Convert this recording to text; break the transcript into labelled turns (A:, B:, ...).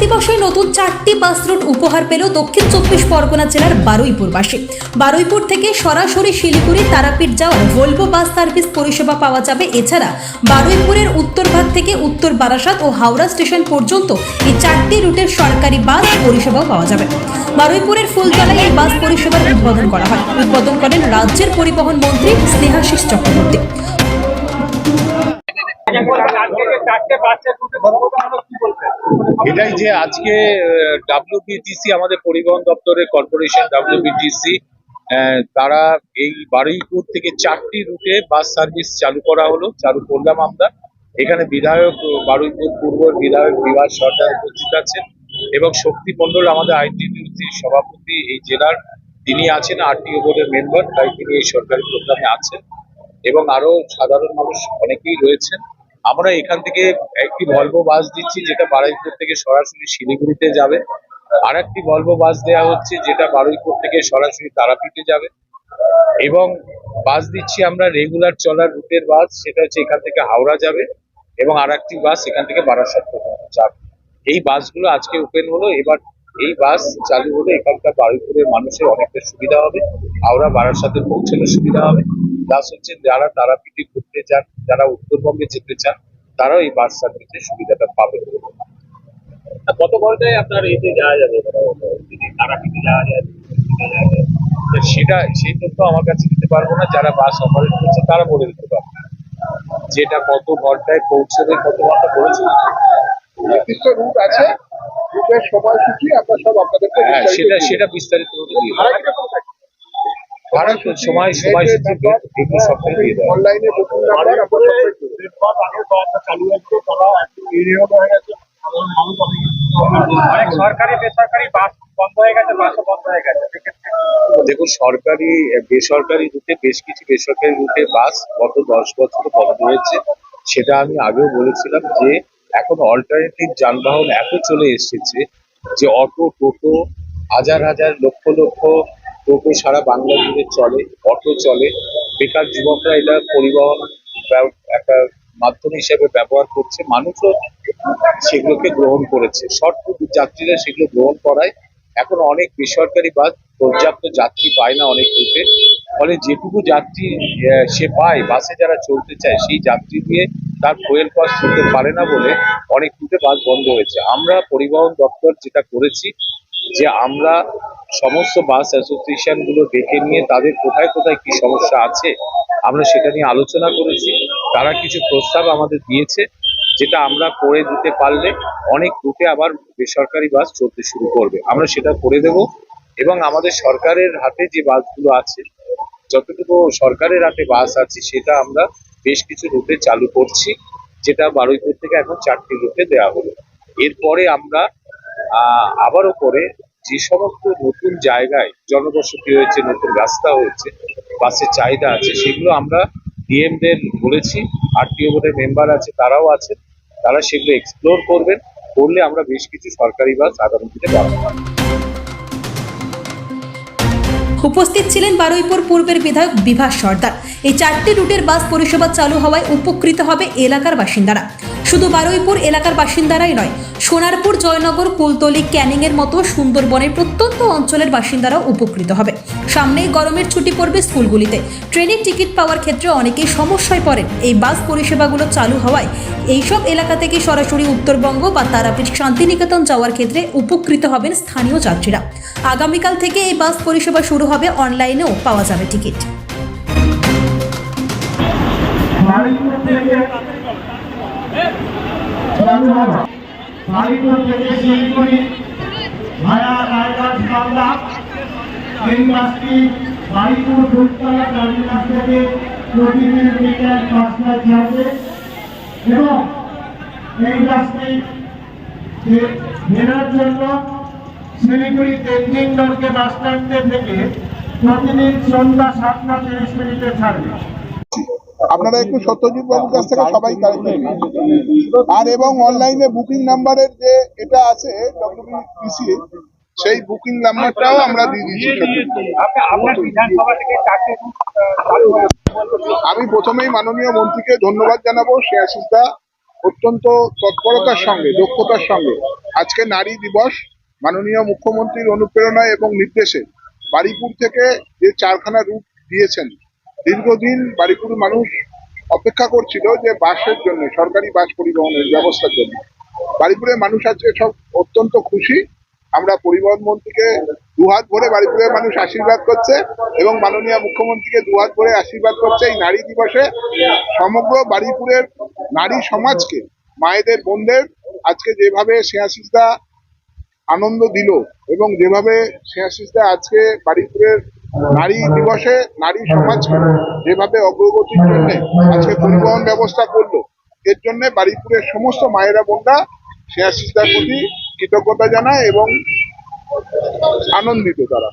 A: দিবসে নতুন 4টি বাস রুট উপহার পেল দক্ষিণ 24 পরগনা জেলার বারুইপুরবাসী। বারুইপুর থেকে সরাসরি শিলিগুড়ি তারাপীঠ যাওয়ার ভলভো বাস সার্ভিস পরিষেবা পাওয়া যাবে। এছাড়া বারুইপুরের উত্তরভাগ থেকে উত্তর বারাসাত ও হাওড়া স্টেশন পর্যন্ত এই 4টি রুটের সরকারি বাস পরিষেবাও পাওয়া যাবে। বারুইপুরের ফুলতলায় এই বাস পরিষেবার উদ্বোধন করা হয়। উদ্বোধন করেন রাজ্যের পরিবহন মন্ত্রী স্নেহাশিস চক্রবর্তী।
B: এটাই যে আজকে WBTC আমাদের পরিবহন দপ্তরের কর্পোরেশন WBTC তারা এই বারুইপুর থেকে 4টি রুটে বাস সার্ভিস চালু করলাম আমরা। এখানে বিধায়ক বারুইপুর পূর্বর বিধায়ক বিভাস সরকার উপস্থিত আছেন এবং শক্তি মন্ডল আমাদের ITDCর সভাপতি এই জেলার তিনি আছেন, RTO বোর্ডের মেম্বার, তাই তিনি এই সরকারি প্রোগ্রামে আছেন এবং আরো সাধারণ মানুষ অনেকেই রয়েছেন। আমরা এখান থেকে একটি ভলভো বাস দিচ্ছি যেটা বারুইপুর থেকে সরাসরি শিলিগুড়িতে যাবে, আর একটি ভলভো বাস দেওয়া হচ্ছে যেটা বারুইপুর থেকে সরাসরি তারাপীঠে যাবে, এবং বাস দিচ্ছি আমরা রেগুলার চলার রুটের বাস, সেটা হচ্ছে এখান থেকে হাওড়া যাবে, এবং আর একটি বাস এখান থেকে বারাসাত পর্যন্ত যাবে। এই বাসগুলো আজকে ওপেন হলো। এবার এই বাস চালু হলে এখানকার বারুইপুরের মানুষের অনেকটা সুবিধা হবে, হাওড়া বারাসাতে পৌঁছানোর সুবিধা হবে। প্লাস হচ্ছে যারা তারাপীঠে ঘুরতে চান, যারা উত্তরবঙ্গে যেতে চান, তারাও এই বাস সার্ভিসের সুবিধাটা পাবে।
C: কত ঘন্টায় আপনার এতে যাওয়া যাবে, তারাপীঠে যাওয়া যায়?
B: সেটা সেই তথ্য আমার কাছে দিতে পারবো না, যারা বাস অপারেট করছে তারা বলে দিতে পারবে যেটা কত ঘন্টায় পৌঁছবে, কত ঘন্টা বলেছে।
D: নির্দিষ্ট রুট আছে, রুটের সময়সূচি আমরা সব আপনাদেরকে
B: সেটা বিস্তারিত
D: অনলাইনে বুকিং নাম্বার
C: চালু হচ্ছে, তারা একটু ইউনিয়ন হয়ে গেছে, অনেক সরকারি বেসরকারি বাস বন্ধ হয়ে গেছে, বাসও বন্ধ হয়ে গেছে।
B: দেখুন, সরকারি বেসরকারি রুটে বেশ কিছু বেসরকারি রুটে বাস গত 10 বছরে বন্ধ হয়েছে। সেটা আমি আগেও বলেছিলাম যে এখন অল্টারনেটিভ যানবাহন এত চলে এসেছে যে অটো, টোটো, হাজার হাজার লক্ষ লক্ষ টোটো সারা বাংলা জুড়ে চলে, অটো চলে। বেকার যুবকরা এটা পরিবহন একটা মাধ্যম হিসেবে ব্যবহার করছে, মানুষও সেগুলোকে গ্রহণ করেছে, শর্ট রুট যাত্রীরা সেগুলো গ্রহণ করায় এখন অনেক বেসরকারি বাস পর্যাপ্ত যাত্রী পায় না অনেক রুটে। ফলে যেটুকু যাত্রী সে পায়, বাসে যারা চলতে চায় সেই যাত্রী দিয়ে তার ফুয়েল কস্ট দিতে পারে না বলে অনেক রুটে বাস বন্ধ হয়েছে। আমরা পরিবহন দপ্তর যেটা করেছি যে আমরা সমস্ত বাস অ্যাসোসিয়েশন গুলো ডেকে নিয়ে তাদের কোথায় কোথায় কি সমস্যা আছে আমরা সেটা নিয়ে আলোচনা করেছি। তারা কিছু প্রস্তাব আমাদের দিয়েছে যেটা আমরা করে দিতে পারলে অনেক রুটে আবার বেসরকারি বাস চলতে শুরু করবে। আমরা সেটা করে দেব, এবং আমাদের সরকারের হাতে যে বাসগুলো আছে, যতটুকু সরকারের হাতে বাস আছে সেটা আমরা বেশ কিছু রুটে চালু করছি, যেটা বারুইপুর থেকে এখন 4টি রুটে দেওয়া হলো। এরপরে আমরা আবারও করে যে সমস্ত নতুন জায়গায় জনবসতি হয়েছে, নতুন রাস্তা হয়েছে, বাসের চাহিদা আছে, সেগুলো আমরা ডিএমদের বলেছি, RTO বোর্ডের মেম্বার আছে, তারাও আছে, তারা সেগুলো এক্সপ্লোর করবেন, করলে আমরা বেশ কিছু সরকারি বাস আগামী দিনে পাবো।
A: উপস্থিত ছিলেন বারুইপুর পূর্বের বিধায়ক বিভাস সরকার। এই 4টি রুটের বাস পরিষেবা চালু হওয়ায় উপকৃত হবে এলাকার বাসিন্দারা। শুধু বারুইপুর এলাকার বাসিন্দারাই নয়, সোনারপুর, জয়নগর, কুলতলি, ক্যানিং এর মতো সুন্দরবনের প্রত্যন্ত অঞ্চলের বাসিন্দারাও উপকৃত হবে। সামনেই গরমের ছুটি পড়বে স্কুলগুলিতে। ট্রেনের টিকিট পাওয়ার ক্ষেত্রে অনেকেই সমস্যায় পড়েন। এই বাস পরিষেবাগুলো চালু হওয়ায় এইসব এলাকা থেকে সরাসরি উত্তরবঙ্গ বা তারাপীঠ, শান্তিনিকেতন যাওয়ার ক্ষেত্রে উপকৃত হবেন স্থানীয় যাত্রীরা। আগামীকাল থেকে এই বাস পরিষেবা শুরু হবে, অনলাইনেও পাওয়া যাবে টিকিট।
E: বারুইপুর থেকে শিলিগুড়ি ভায়া রায়গঞ্জ মালদা, এই বাসটি বারুইপুর ফুলতলা টার্মিনাস থেকে প্রতিদিন বিকেল 5টায় ছাড়বে, এবং এই বাসটি ফেরার জন্য শিলিগুড়ি তেনজিং নরকে বাস স্ট্যান্ডে থেকে প্রতিদিন সন্ধ্যা 7টা 30 ছাড়বে।
D: আপনারা একটু সত্যজিৎ বাবুর কাছ থেকে সবাই আর এবং অনলাইনে বুকিং নাম্বারের যে এটা আছে WBTC, সেই বুকিং নাম্বারটাও আমরা দিয়ে দিচ্ছি। আমি প্রথমেই মাননীয় মন্ত্রীকে ধন্যবাদ জানাবো, শ্রেয়াশিস দা অত্যন্ত তৎপরতার সঙ্গে দক্ষতার সঙ্গে আজকে নারী দিবস মাননীয় মুখ্যমন্ত্রীর অনুপ্রেরণায় এবং নির্দেশে বারুইপুর থেকে যে 4খানা রুট দিয়েছেন, দীর্ঘদিন বারুইপুর মানুষ অপেক্ষা করছিল যে বাসের জন্য, সরকারি বাস পরিবহনের ব্যবস্থার জন্য। বারুইপুরের মানুষ আজকে সব অত্যন্ত খুশি। আমরা পরিবহন মন্ত্রীকে দুহাত ভরে বারুইপুরের মানুষ আশীর্বাদ করছে এবং মাননীয় মুখ্যমন্ত্রীকে দুহাত ভরে আশীর্বাদ করছে এই নারী দিবসে। সমগ্র বারুইপুরের নারী সমাজকে, মায়েদের, বোনদের আজকে যেভাবে স্নেহাশিসদা আনন্দ দিল এবং যেভাবে স্নেহাশিসদা আজকে বারুইপুরের নারী দিবসে নারী সমাজকে যেভাবে অগ্রগতির জন্য আজকে পরিবহন ব্যবস্থা করলো, এর জন্য বারুইপুরের সমস্ত মায়েরা, বোনরা স্নেহাশিসদার প্রতি কৃতজ্ঞতা জানায় এবং আনন্দিত তারা।